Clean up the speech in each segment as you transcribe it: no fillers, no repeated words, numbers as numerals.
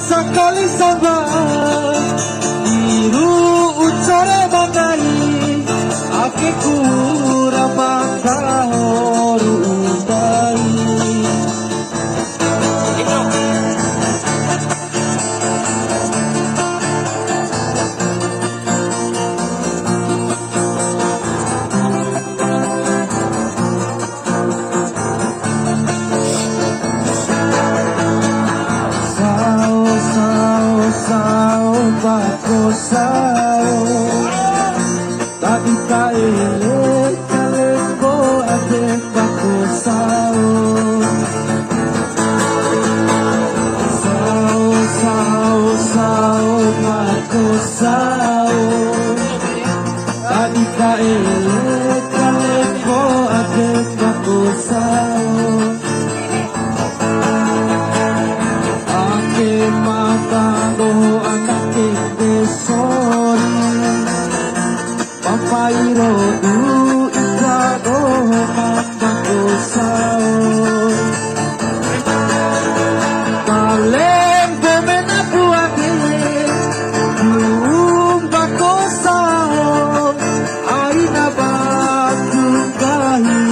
sekali sabar biru ucare bandai ake kurang tahu udai bako sao tadi kaile kaleko ade bako sao bako sao tadi kaile kaleko ade bako sao ake mata go papairo du ikado bako sao kalem pemena buake bako sao aina batu gahi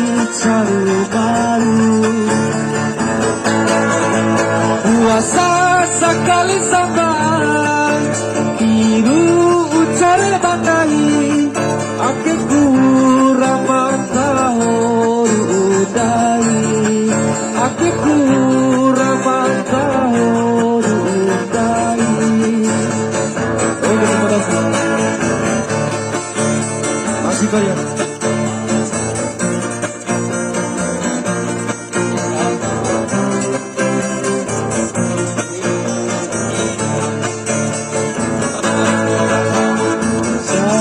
caru baru puasa sekali sabar biru ucare bandai ake kurang tahu udai ake kurang tahu udai. Oke, terima kasih. Masih kaya.